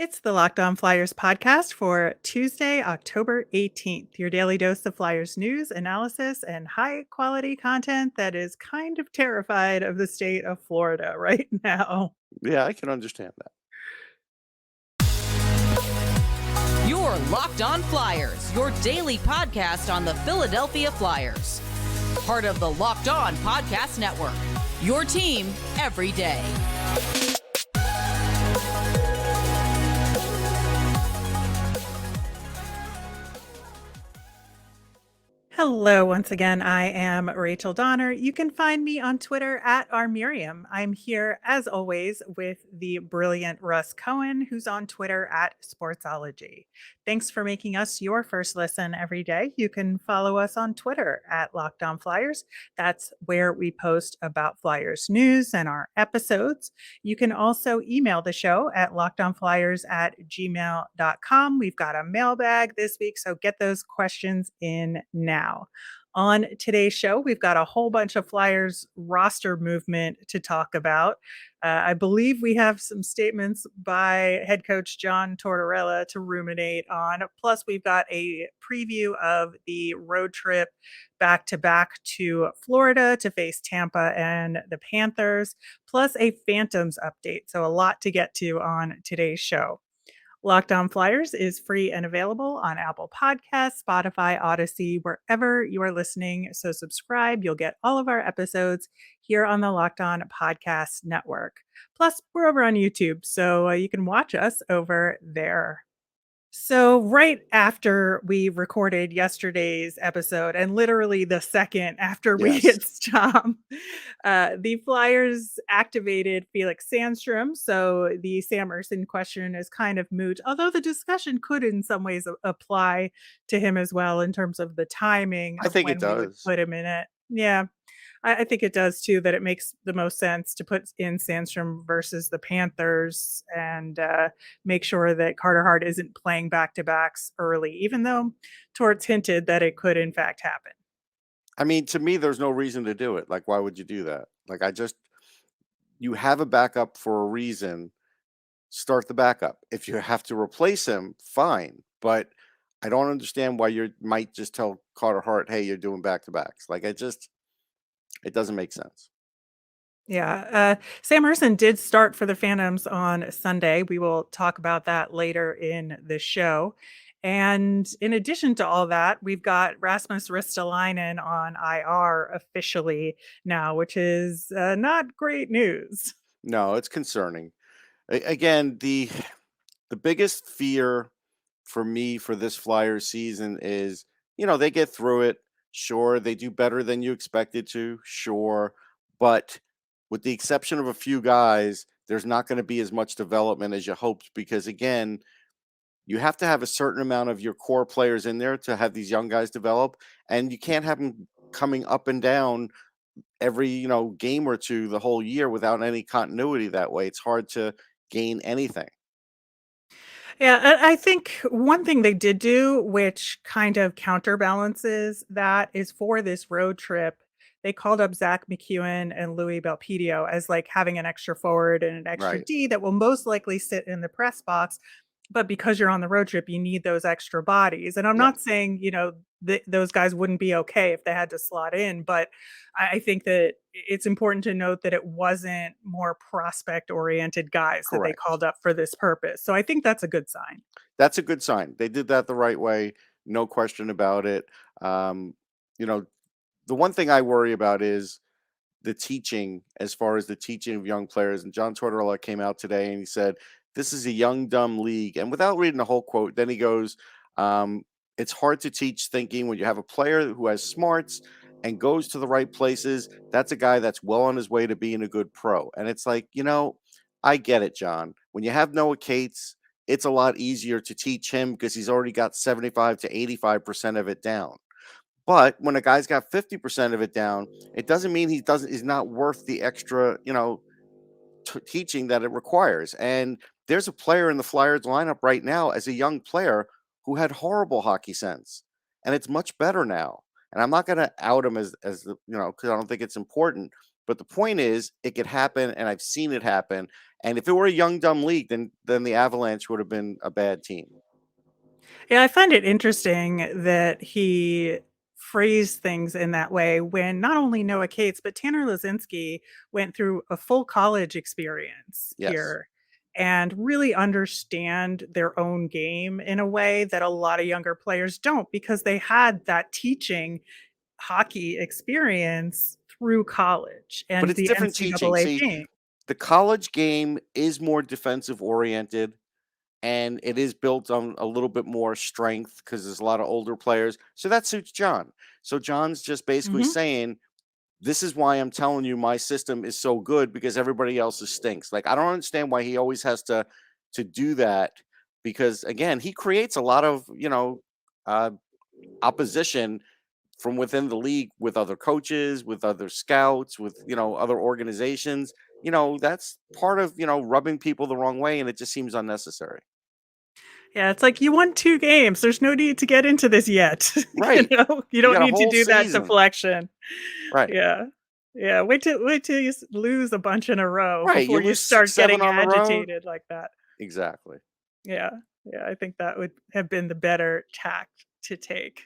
It's the Locked On Flyers podcast for Tuesday, October 18th. Your daily dose of Flyers news, analysis, and high quality content that is kind of terrified of the state of Florida right now. Yeah, I can understand that. You're Locked On Flyers, your daily podcast on the Philadelphia Flyers. Part of the Locked On Podcast Network, your team every day. Hello, once again. I am Rachel Donner. You can find me on Twitter at rmiriam. I'm here, as always, with the brilliant Russ Cohen, who's on Twitter at Sportsology. Thanks for making us your first listen every day. You can follow us on Twitter at Locked On Flyers. That's where we post about Flyers news and our episodes. You can also email the show at lockedonflyers@gmail.com. We've got a mailbag this week, so get those questions in now. On today's show, we've got a whole bunch of Flyers roster movement to talk about. I believe we have some statements by head coach John Tortorella to ruminate on. Plus, we've got a preview of the road trip back-to-back to Florida to face Tampa and the Panthers, plus a Phantoms update. So a lot to get to on today's show. Locked On Flyers is free and available on Apple Podcasts, Spotify, Odyssey, wherever you are listening. So subscribe. You'll get all of our episodes here on the Locked On Podcast Network. Plus, we're over on YouTube, so you can watch us over there. So right after we recorded yesterday's episode, and literally the second after we hit stop, the Flyers activated Felix Sandstrom. So the Sam Ersson question is kind of moot, although the discussion could in some ways apply to him as well in terms of the timing I of think it when we would does. put him in it. Yeah. I think it does too, that it makes the most sense to put in Sandstrom versus the Panthers and make sure that Carter Hart isn't playing back-to-backs early, even though Torts hinted that it could in fact happen. I mean, to me, there's no reason to do it. Like, why would you do that? Like, you have a backup for a reason. Start the backup. If you have to replace him, fine. But I don't understand why you might just tell Carter Hart, hey, you're doing back-to-backs. Like, it doesn't make sense. Yeah. Sam Ersson did start for the Phantoms on Sunday. We will talk about that later in the show. And in addition to all that, we've got Rasmus Ristolainen on IR officially now, which is not great news. No, it's concerning. Again, the biggest fear for me for this Flyers season is, they get through it. Sure, they do better than you expected to. Sure. But with the exception of a few guys, there's not going to be as much development as you hoped because, again, you have to have a certain amount of your core players in there to have these young guys develop, and you can't have them coming up and down every, game or two the whole year without any continuity that way. It's hard to gain anything. Yeah, I think one thing they did do, which kind of counterbalances that, is for this road trip, they called up Zack MacEwen and Louie Belpedio as like having an extra forward and an extra Right. D that will most likely sit in the press box. But because you're on the road trip, you need those extra bodies. And I'm Yeah. not saying, those guys wouldn't be okay if they had to slot in, but I think that it's important to note that it wasn't more prospect oriented guys that they Correct. called up for this purpose. So I think that's a good sign. That's a good sign. They did that the right way. No question about it. You know, the one thing I worry about is the teaching, as far as the teaching of young players. And John Tortorella came out today and he said, this is a young, dumb league. And without reading the whole quote, then he goes, it's hard to teach thinking when you have a player who has smarts and goes to the right places. That's a guy that's well on his way to being a good pro. And it's like, I get it, John. When you have Noah Cates, it's a lot easier to teach him because he's already got 75 to 85% of it down. But when a guy's got 50% of it down, it doesn't mean he's not worth the extra, teaching that it requires. And there's a player in the Flyers lineup right now as a young player who had horrible hockey sense, and it's much better now. And I'm not going to out him as because I don't think it's important. But the point is, it could happen, and I've seen it happen. And if it were a young, dumb league, then the Avalanche would have been a bad team. Yeah, I find it interesting that he phrased things in that way when not only Noah Cates, but Tanner Lazinski went through a full college experience Yes. here and really understand their own game in a way that a lot of younger players don't because they had that teaching hockey experience through college But and it's the different teaching. NCAA See, game. the college game is more defensive oriented, and it is built on a little bit more strength because there's a lot of older players. So that suits John. So John's just basically Mhm. saying, this is why I'm telling you my system is so good because everybody else's stinks. Like, I don't understand why he always has to do that, because again, he creates a lot of, uh, opposition from within the league with other coaches, with other scouts, with, other organizations. That's part of, rubbing people the wrong way, and it just seems unnecessary. Yeah, it's like you won 2 games. There's no need to get into this yet. Right. You You don't got a need to whole do that season. deflection. Right. Yeah. Yeah, wait till you lose a bunch in a row Right. You before you lose 6, start 7 getting on the road. agitated like that. Exactly. Yeah. Yeah, I think that would have been the better tact to take.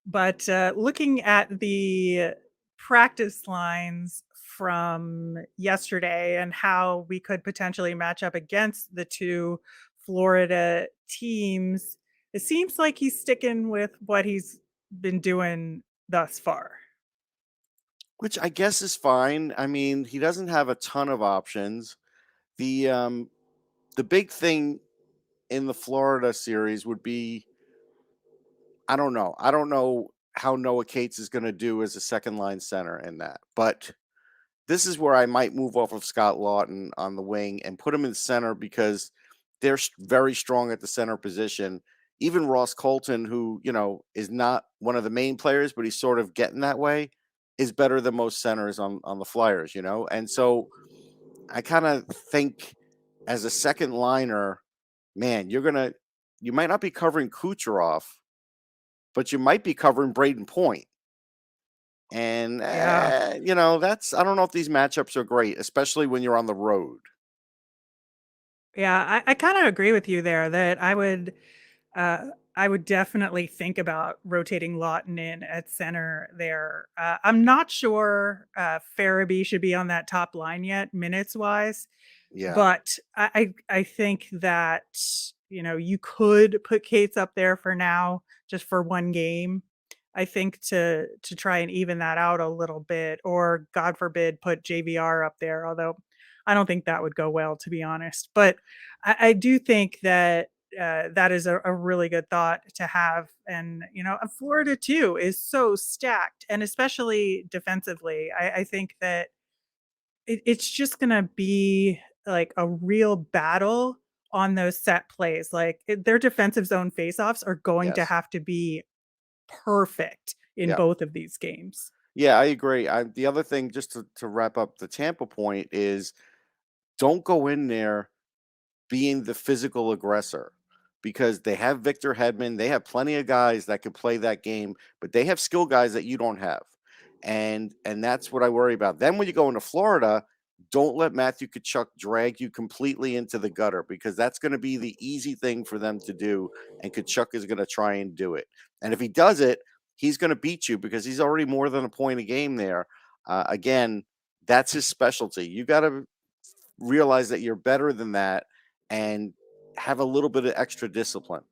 But, looking at the practice lines from yesterday and how we could potentially match up against the 2 Florida teams, it seems like he's sticking with what he's been doing thus far. Which I guess is fine. I mean, he doesn't have a ton of options. The big thing in the Florida series would be, I don't know. I don't know how Noah Cates is going to do as a second line center in that. But this is where I might move off of Scott Laughton on the wing and put him in center because they're very strong at the center position. Even Ross Colton, who, is not one of the main players, but he's sort of getting that way, is better than most centers on the Flyers. And so I kind of think as a second liner, man, you might not be covering Kucherov, but you might be covering Braden Point. And, Yeah. I don't know if these matchups are great, especially when you're on the road. Yeah, I kinda agree with you there that I would definitely think about rotating Lawton in at center there. I'm not sure, Farabee should be on that top line yet, minutes-wise, Yeah. but I think that, you could put Cates up there for now, just for 1 game. I think to try and even that out a little bit, or God forbid, put JVR up there, although I don't think that would go well, to be honest. But I do think that that is a really good thought to have. And, Florida too is so stacked, and especially defensively. I think that it's just going to be like a real battle on those set plays. Like their defensive zone faceoffs are going to Yes. have to be perfect in Yeah. both of these games. Yeah, I agree. The other thing, just to wrap up the Tampa point, is don't go in there being the physical aggressor, because they have Victor Hedman. They have plenty of guys that could play that game, but they have skill guys that you don't have. And that's what I worry about. Then when you go into Florida, don't let Matthew Tkachuk drag you completely into the gutter, because that's going to be the easy thing for them to do. And Tkachuk is going to try and do it. And if he does it, he's going to beat you because he's already more than a point a game there. Again, that's his specialty. You got to realize that you're better than that and have a little bit of extra discipline.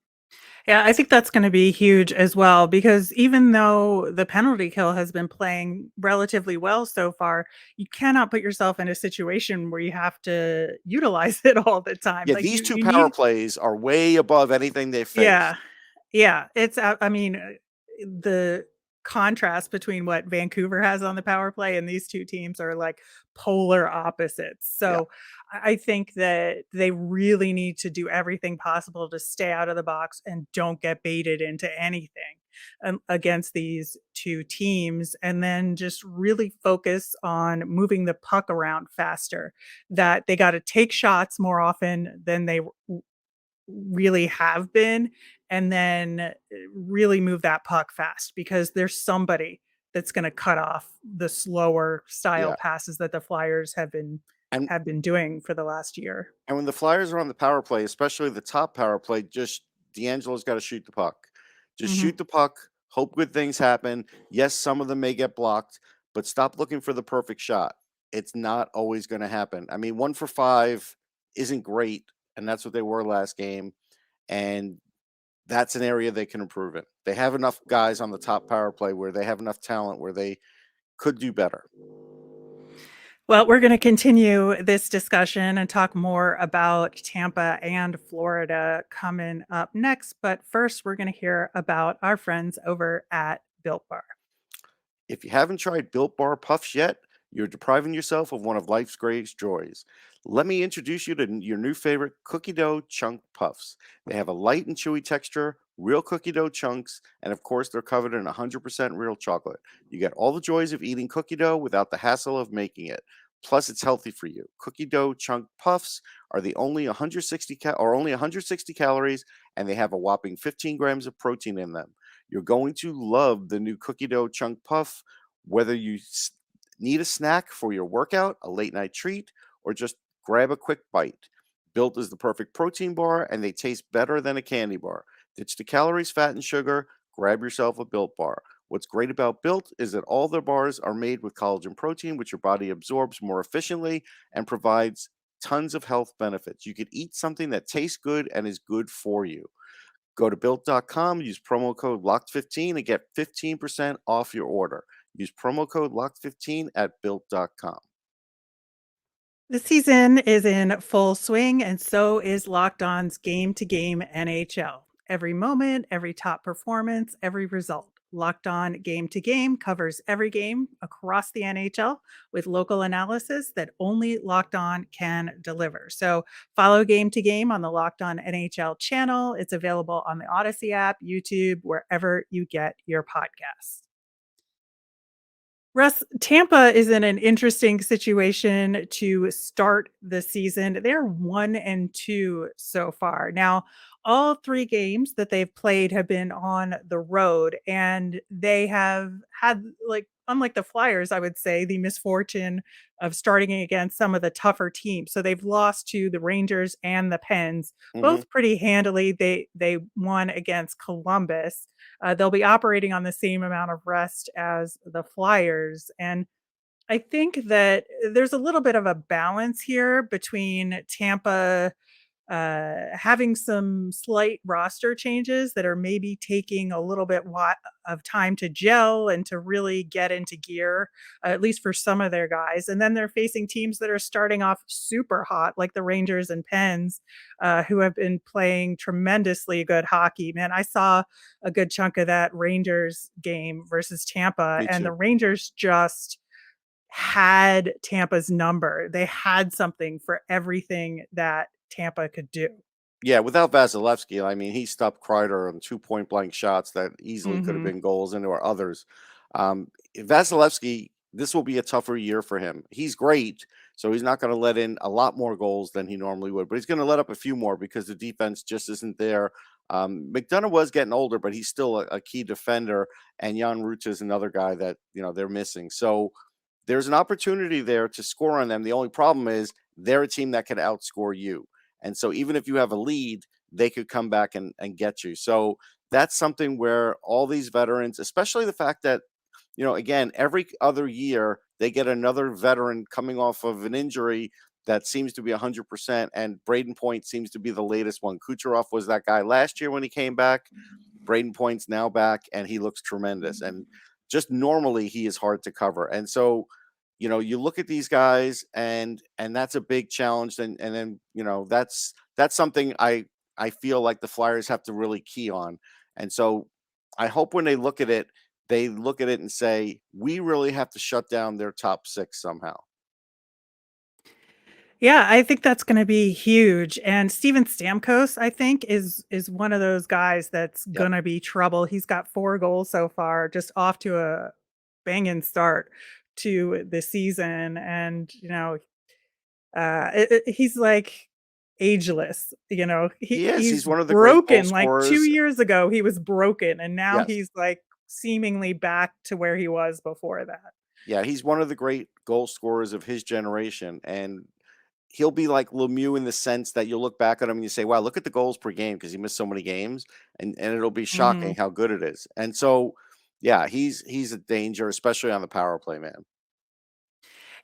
Yeah, I think that's gonna be huge as well because even though the penalty kill has been playing relatively well so far, you cannot put yourself in a situation where you have to utilize it all the time. Yeah, Like these you two you power need. plays are way above anything they've Yeah. faced. Yeah, it's I mean, the contrast between what Vancouver has on the power play and these 2 teams are like polar opposites. Yeah. So, I think that they really need to do everything possible to stay out of the box and don't get baited into anything, against these 2 teams, and then just really focus on moving the puck around faster, that they gotta take shots more often than they really have been, and then really move that puck fast because there's somebody that's going to cut off the slower style Yeah. passes that the Flyers have And been doing for the last year. and when the Flyers are on the power play, especially the top power play, just D'Angelo's got to shoot the puck. Just Mhm. shoot the puck, hope good things happen. Yes, some of them may get blocked, but stop looking for the perfect shot. It's not always going to happen. I mean, 1 for 5 isn't great, and that's what they were last game. And that's an area they can improve in. They have enough guys on the top power play where they have enough talent where they could do better. Well, we're going to continue this discussion and talk more about Tampa and Florida coming up next. But first, we're going to hear about our friends over at Built Bar. If you haven't tried Built Bar Puffs yet, you're depriving yourself of one of life's greatest joys. Let me introduce you to your new favorite cookie dough chunk puffs. They have a light and chewy texture, real cookie dough chunks, and of course, they're covered in 100% real chocolate. You get all the joys of eating cookie dough without the hassle of making it. Plus, it's healthy for you. Cookie dough chunk puffs are only 160 calories, and they have a whopping 15 grams of protein in them. You're going to love the new cookie dough chunk puff, whether you need a snack for your workout, a late night treat, or just grab a quick bite. Built is the perfect protein bar, and they taste better than a candy bar. Ditch the calories, fat, and sugar. Grab yourself a Built bar. What's great about Built is that all their bars are made with collagen protein, which your body absorbs more efficiently and provides tons of health benefits. You could eat something that tastes good and is good for you. Go to built.com, use promo code LOCKED15 and get 15% off your order. Use promo code LOCKED15 at built.com. The season is in full swing, and so is Locked On's Game to Game NHL. Every moment, every top performance, every result. Locked On Game to Game covers every game across the NHL with local analysis that only Locked On can deliver. So follow Game to Game on the Locked On NHL channel. It's available on the Odyssey app, YouTube, wherever you get your podcasts. Russ, Tampa is in an interesting situation to start the season. They're 1-2 so far. Now, all 3 games that they've played have been on the road, and they have had, like, unlike the Flyers, I would say, the misfortune of starting against some of the tougher teams. So they've lost to the Rangers and the Pens, Mhm. both pretty handily. They won against Columbus. They'll be operating on the same amount of rest as the Flyers. And I think that there's a little bit of a balance here between Tampa having some slight roster changes that are maybe taking a little bit of time to gel and to really get into gear, at least for some of their guys. And then they're facing teams that are starting off super hot, like the Rangers and Pens, who have been playing tremendously good hockey. Man, I saw a good chunk of that Rangers game versus Tampa, Me and the too. Rangers just had Tampa's number. They had something for everything that Tampa could do. Yeah, without Vasilevsky, I mean, he stopped Kreider on 2 point blank shots that easily could have Mhm. been goals, and there were others. Vasilevsky, this will be a tougher year for him. He's great, so he's not going to let in a lot more goals than he normally would, but he's going to let up a few more because the defense just isn't there. McDonough was getting older, but he's still a key defender, and Jan Rutta is another guy that they're missing. So there's an opportunity there to score on them. The only problem is they're a team that can outscore you. And so even if you have a lead, they could come back and get you. So that's something where all these veterans, especially the fact that, again, every other year they get another veteran coming off of an injury that seems to be 100%. And Braden Point seems to be the latest one. Kucherov was that guy last year when he came back. Braden Point's now back, and he looks tremendous. And just normally he is hard to cover. And so, you look at these guys, and that's a big challenge. And then, that's something I feel like the Flyers have to really key on. And so I hope when they look at it and say, we really have to shut down their top 6 somehow. Yeah, I think that's gonna be huge, and Steven Stamkos, I think, is one of those guys that's Yep. gonna be trouble. He's got 4 goals so far, just off to a banging start to the season, and, he's, like, ageless, He is. he's He's one of the great goal broken, like, 2 scorers. years ago, he was broken, and now Yes. he's, like, seemingly back to where he was before that. Yeah, he's one of the great goal scorers of his generation, and he'll be like Lemieux in the sense that you'll look back at him and you say, "Wow, look at the goals per game," because he missed so many games, and it'll be shocking Mhm. how good it is. And so, yeah, he's a danger, especially on the power play, man.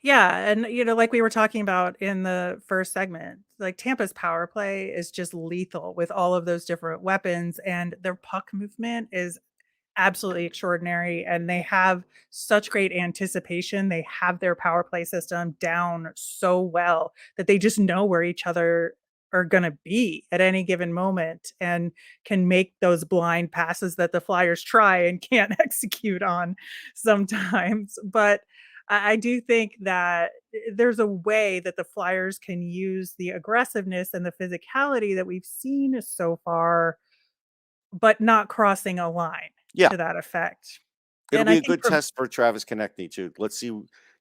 Yeah, and, like we were talking about in the first segment, like, Tampa's power play is just lethal with all of those different weapons, and their puck movement is absolutely extraordinary, and they have such great anticipation. They have their power play system down so well that they just know where each other are gonna be at any given moment and can make those blind passes that the Flyers try and can't execute on sometimes. But I do think that there's a way that the Flyers can use the aggressiveness and the physicality that we've seen so far, but not crossing a line Yeah, to that effect. it'll And be I a think good test for Travis Konechny too. Let's see,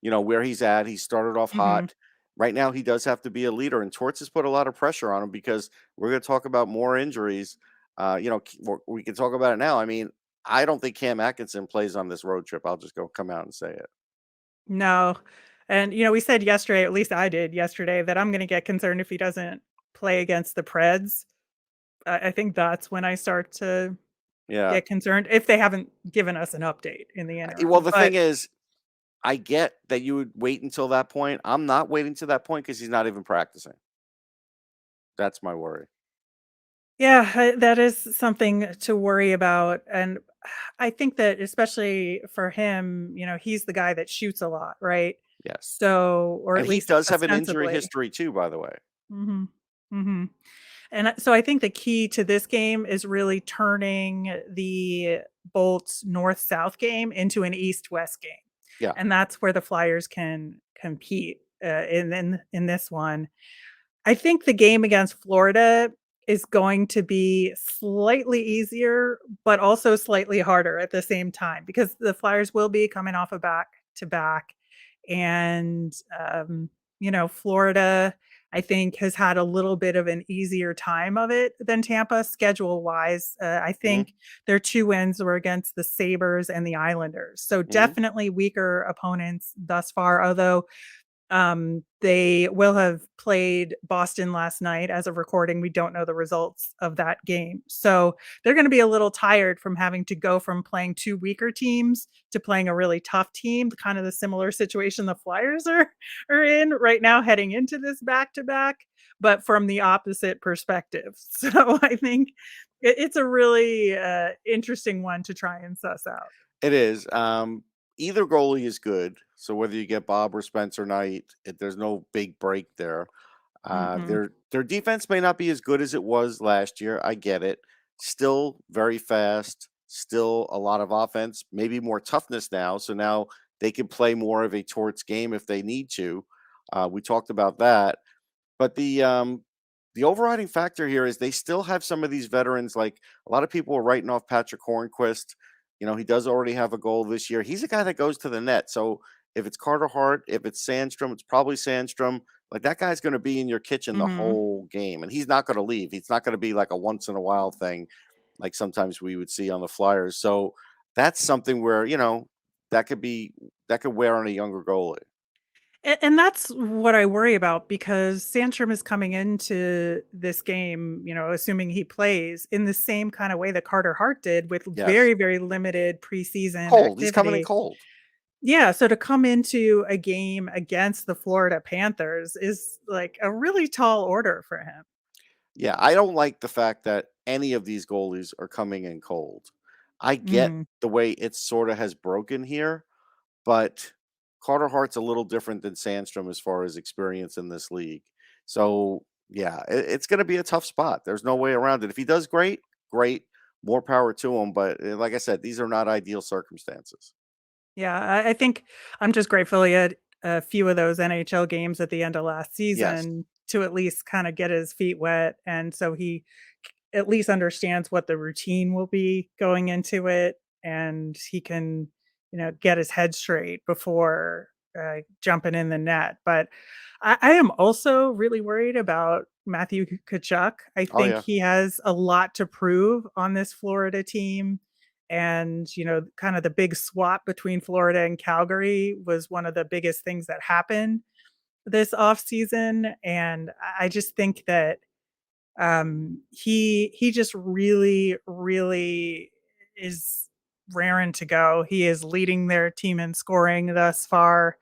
where he's at. He started off Mhm. hot. Right now, he does have to be a leader, and Torts has put a lot of pressure on him because we're going to talk about more injuries. We can talk about it now. I mean, I don't think Cam Atkinson plays on this road trip. I'll just come out and say it. No. And, we said yesterday, at least I did yesterday, that I'm gonna get concerned if he doesn't play against the Preds. I think that's when I start to Yeah. get concerned if they haven't given us an update in the Well, interim. the But thing is, I get that you would wait until that point. I'm not waiting to that point because he's not even practicing. That's my worry. yeah, that is something to worry about, and I think that especially for him, he's the guy that shoots a lot, right? Yes. So, or And at he least does have an injury ostensibly. history too, by the way. Mhm. Mhm. And so I think the key to this game is really turning the Bolts north-south game into an east-west game. Yeah. And that's where the Flyers can compete in this one. I think the game against Florida is going to be slightly easier, but also slightly harder at the same time because the Flyers will be coming off a back to back. And, Florida, I think, has had a little bit of an easier time of it than Tampa schedule wise. I Mhm. think their two wins were against the Sabres and the Islanders. So Mhm. definitely weaker opponents thus far, although they will have played Boston last night as of recording. We don't know the results of that game. So they're going to be a little tired from having to go from playing two weaker teams to playing a really tough team, kind of the similar situation the Flyers are in right now heading into this back to back, but from the opposite perspective. So I think it's a really interesting one to try and suss out. It is. Either goalie is good. So whether you get Bob or Spencer Knight, there's no big break there. Hmm. Their defense may not be as good as it was last year. I get it. Still very fast. Still a lot of offense. Maybe more toughness now. So now they can play more of a Torts game if they need to. We talked about that. But the overriding factor here is they still have some of these veterans. Like a lot of people are writing off Patrick Hornquist. He does already have a goal this year. He's a guy that goes to the net. So if it's Carter Hart, if it's Sandstrom, it's probably Sandstrom. Like that guy's going to be in your kitchen the Hmm. whole game, and he's not going to leave. He's not going to be like a once in a while thing, like sometimes we would see on the Flyers. So that's something where that could be that could wear on a younger goalie. And that's what I worry about because Sandstrom is coming into this game, assuming he plays in the same kind of way that Carter Hart did with Yes, very, very limited preseason cold. He's coming in activity. cold. Yeah, so to come into a game against the Florida Panthers is like a really tall order for him. Yeah, I don't like the fact that any of these goalies are coming in cold. I get Mhm. the way it sort of has broken here, but Carter Hart's a little different than Sandstrom as far as experience in this league. So, yeah, it's going to be a tough spot. There's no way around it. If he does great, great, more power to him. But like I said, these are not ideal circumstances. Yeah, I think I'm just grateful he had a few of those NHL games at the end of last Yes. season to at least kind of get his feet wet, and so he at least understands what the routine will be going into it, and he can, get his head straight before jumping in the net. But I am also really worried about Matthew Kachuk. I Oh, think yeah. he has a lot to prove on this Florida team, And, kind of the big swap between Florida and Calgary was one of the biggest things that happened this offseason. And I just think that he just really, really is raring to go. He is leading their team in scoring thus far,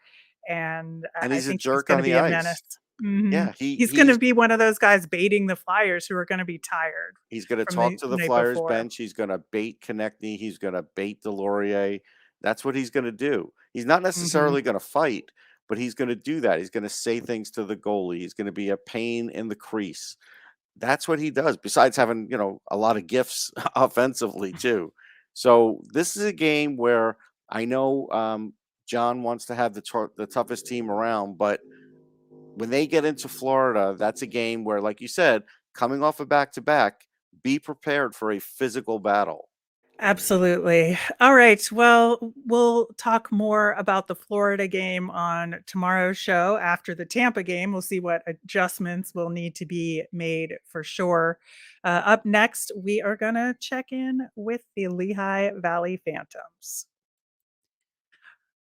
and And I he's a think he's jerk going on to the be a ice. menace. Mhm. Yeah, he He's going to he's be one of those guys baiting the Flyers who are going to be tired he's going to from talk the to the night Flyers before. bench. He's going to bait Konechny. He's going to bait Delorier. That's what he's going to do. He's not Mhm. necessarily going to fight, but he's going to do that. He's going to say things to the goalie. He's going to be a pain in the crease. That's what he does. Besides having, a lot of gifts offensively too. So this is a game where I know John wants to have the toughest team around, but when they get into Florida, that's a game where, like you said, coming off a back to back, be prepared for a physical battle. Absolutely. All right. Well, we'll talk more about the Florida game on tomorrow's show after the Tampa game. We'll see what adjustments will need to be made for sure. Up next, we are going to check in with the Lehigh Valley Phantoms.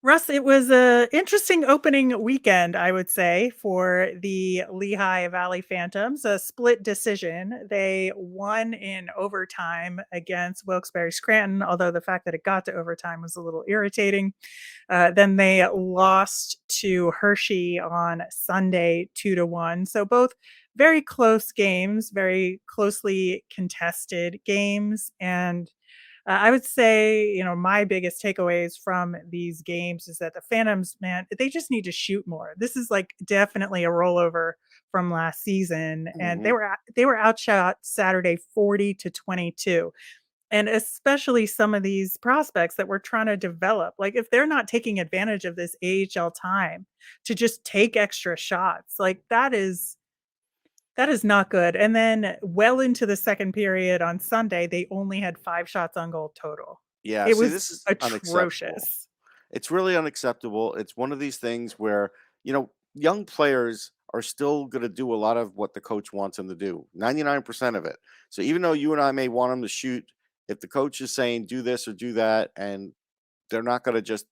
Russ, it was a interesting opening weekend, I would say, for the Lehigh Valley Phantoms. A split decision. They won in overtime against Wilkes-Barre Scranton, although the fact that it got to overtime was a little irritating. Then they lost to Hershey on Sunday 2-1. So both very close games, very closely contested games. And I would say, my biggest takeaways from these games is that the Phantoms, man, they just need to shoot more. This is like definitely a rollover from last season, and Hmm. they were outshot Saturday 40-22. And especially some of these prospects that we're trying to develop, like if they're not taking advantage of this AHL time to just take extra shots, like that is not good. And then well into the second period on Sunday, they only had 5 shots on goal total. Yeah, It see, was this is unacceptable. atrocious. It's really unacceptable. It's one of these things where, young players are still going to do a lot of what the coach wants them to do, 99% of it. So even though you and I may want them to shoot, if the coach is saying do this or do that, and they're not going to just,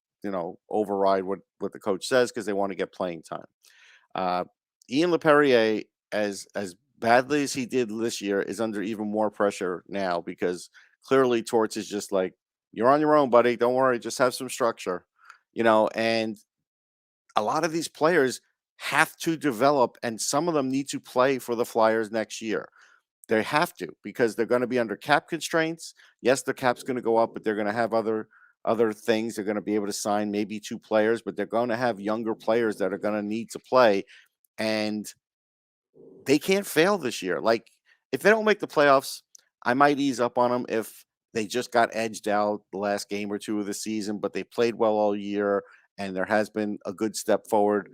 override what the coach says because they want to get playing time. Uh, Ian LePerrier, as badly as he did this year, is under even more pressure now because clearly Torts is just like, you're on your own, buddy. Don't worry, just have some structure, and a lot of these players have to develop, and some of them need to play for the Flyers next year. They have to because they're going to be under cap constraints. Yes, the cap's going to go up, but they're going to have other things. They're going to be able to sign maybe 2 players, but they're going to have younger players that are going to need to play, and they can't fail this year. Like if they don't make the playoffs, I might ease up on them if they just got edged out the last game or two of the season, but they played well all year and there has been a good step forward.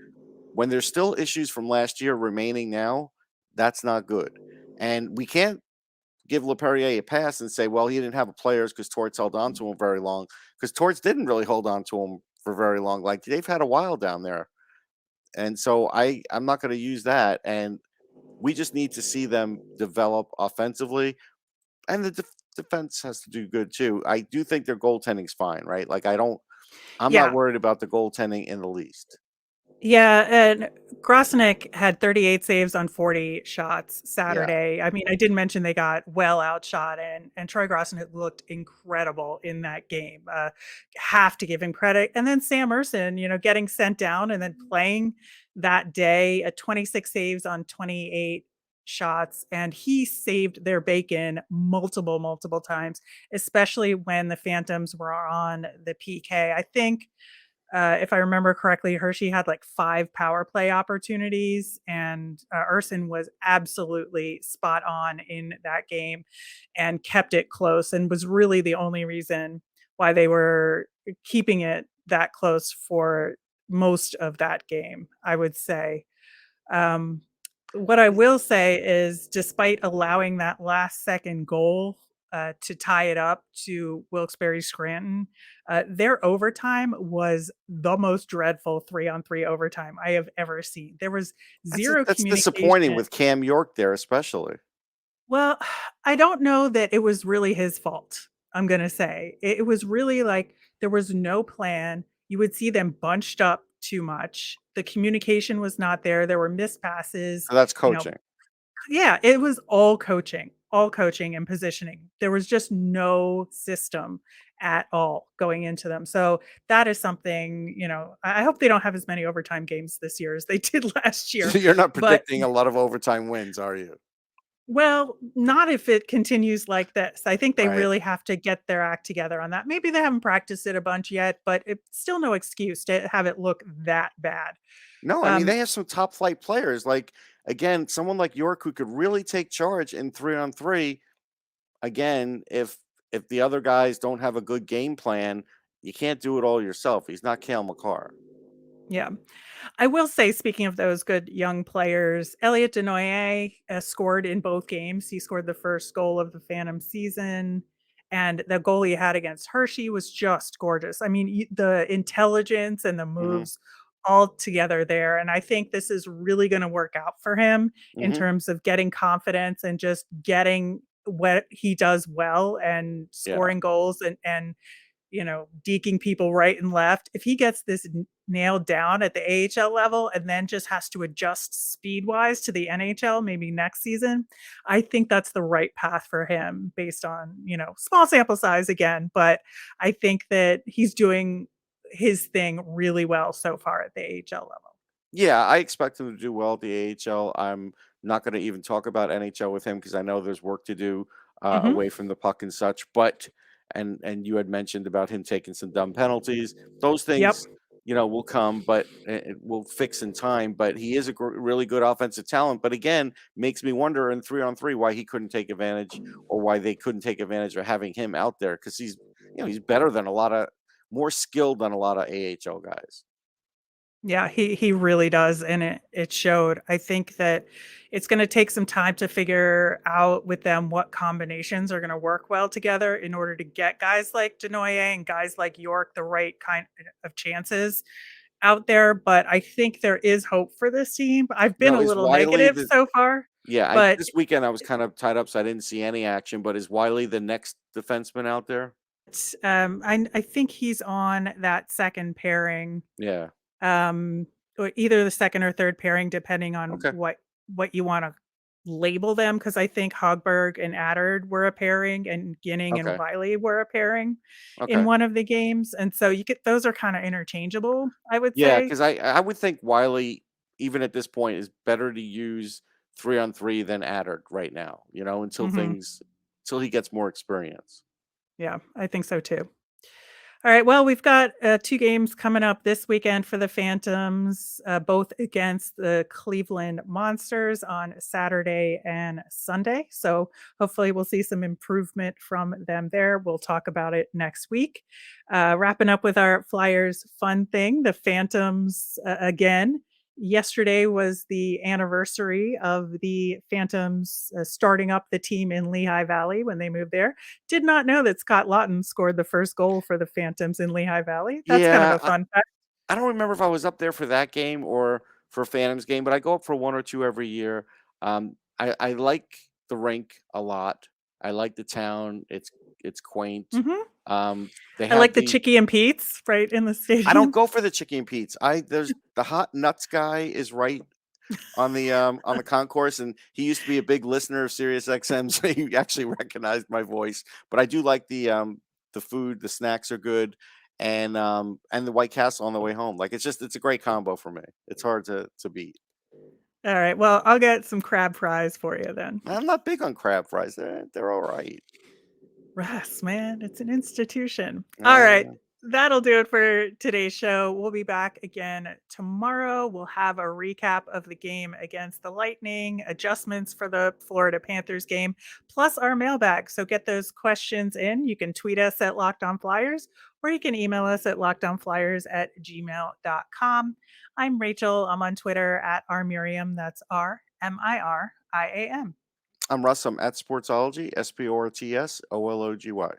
When there's still issues from last year remaining now, that's not good. And we can't give LePerrier a pass and say, well, he didn't have a players because Torts held on to him very long, because Torts didn't really hold on to him for very long. Like they've had a while down there. And so I'm not going to use that. And we just need to see them develop offensively, and the defense has to do good too. I do think their goaltending's fine, right? Like I'm not Yeah. worried about the goaltending in the least. Yeah, and Grosnick had 38 saves on 40 shots Yeah. Saturday. I mean, I did mention they got well outshot, and Troy Grosnick looked incredible in that game. Have to give him credit. And then Sam Ersson, getting sent down and then playing that day at 26 saves on 28 shots, and he saved their bacon multiple, multiple times, especially when the Phantoms were on the PK. I think if I remember correctly, Hershey had like 5 power play opportunities, and Urson was absolutely spot on in that game and kept it close and was really the only reason why they were keeping it that close for most of that game, I would say. Um, what I will say is, despite allowing that last second goal to tie it up to Wilkes-Barre Scranton, their overtime was the most dreadful 3-on-3 overtime I have ever seen. There was zero That's disappointing communication. with Cam York there, especially. Well, I don't know that it was really his fault. I'm going to say. It was really like there was no plan. You would see them bunched up too much. The communication was not there. There were missed passes, So that's you know. coaching. Yeah, it was all coaching and positioning. There was just no system at all going into them. So that is something, I hope they don't have as many overtime games this year as they did last year. So you're not But predicting a lot of overtime wins, are you? well, not if it continues like this. I think they Right. really have to get their act together on that. Maybe they haven't practiced it a bunch yet, but it's still no excuse to have it look that bad. No, I mean, Um, they have some top flight players. Like, again, someone like York who could really take charge in 3-on-3. Again, if the other guys don't have a good game plan, you can't do it all yourself. He's not Cale Makar. yeah. I will say, speaking of those good young players, Elliot Desnoyers scored in both games. He scored the first goal of the Phantom season, and the goal he had against Hershey was just gorgeous. I mean, the intelligence and the Mhm. moves all together there. And I think this is really going to work out for him in Mhm. terms of getting confidence and just getting what he does well and Yeah. scoring goals and deking people right and left. If he gets this nailed down at the AHL level and then just has to adjust speed wise to the NHL, maybe next season, I think that's the right path for him based on, small sample size again. But I think that he's doing his thing really well so far at the AHL level. Yeah, I expect him to do well at the AHL. I'm not going to even talk about NHL with him because I know there's work to do Hmm. away from the puck and such. But and you had mentioned about him taking some dumb penalties. Those Yep. things, will come, but it will fix in time. But he is a really good offensive talent. But again, makes me wonder in 3-on-3 why he couldn't take advantage or why they couldn't take advantage of having him out there because he's better than more skilled than a lot of AHL guys. Yeah, he really does, and it showed. I think that it's gonna take some time to figure out with them what combinations are gonna work well together in order to get guys like Denoye and guys like York the right kind of chances out there, but I think there is hope for this team. I've been No, a is little Wiley negative the so far, Yeah, but this weekend I was kind of tied up, so I didn't see any action. But is Wiley the next defenseman out there? I think he's on that second pairing, Yeah. um, or either the second or third pairing, depending on Okay. what you want to label them. Because I think Hogberg and Adard were a pairing, and Ginning and Okay. Wiley were a pairing in Okay. one of the games, and so you get those are kind of interchangeable, I would Yeah, say. because I would think Wiley, even at this point, is better to use 3-on-3 than Adder right now. Hmm. Until he gets more experience. Yeah, I think so too. All right. Well, we've got 2 games coming up this weekend for the Phantoms, both against the Cleveland Monsters on Saturday and Sunday. So hopefully we'll see some improvement from them there. We'll talk about it next week. Wrapping up with our Flyers fun thing, the Phantoms again. Yesterday was the anniversary of the Phantoms starting up the team in Lehigh Valley when they moved there. Did not know that Scott Laughton scored the first goal for the Phantoms in Lehigh Valley. That's kind of Yeah, a fun fact. I don't remember if I was up there for that game or for Phantoms game, but I go up for one or two every year. I like the rink a lot. I like the town. It's quaint. Mhm. They I have like the the Chicky and Pete's right in the I don't stadium. go for the chicken Pete's. There's the hot nuts guy is right on the concourse, and he used to be a big listener of Sirius XM, so he actually recognized my voice. But I do like the food, the snacks are good, and the White Castle on the way home. Like it's a great combo for me. It's hard to beat. All right. Well, I'll get some crab fries for you then. I'm not big on crab fries. They're all right. Russ, man, it's an institution. All right. Uh, That'll do it for today's show. We'll be back again tomorrow. We'll have a recap of the game against the Lightning, adjustments for the Florida Panthers game, plus our mailbag. So get those questions in. You can tweet us at Locked On Flyers, or you can email us at lockedonflyers@gmail.com. I'm Rachel. I'm on Twitter at rmiriam. That's RMIRIAM. I'm Russ. I'm at Sportsology, SPORTSOLOGY.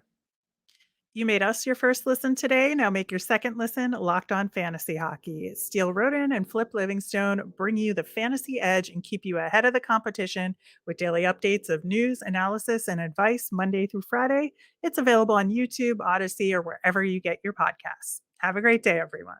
You made us your first listen today. Now make your second listen Locked On Fantasy Hockey. Steele Roden and Flip Livingstone bring you the fantasy edge and keep you ahead of the competition with daily updates of news, analysis, and advice Monday through Friday. It's available on YouTube, Odyssey, or wherever you get your podcasts. Have a great day, everyone.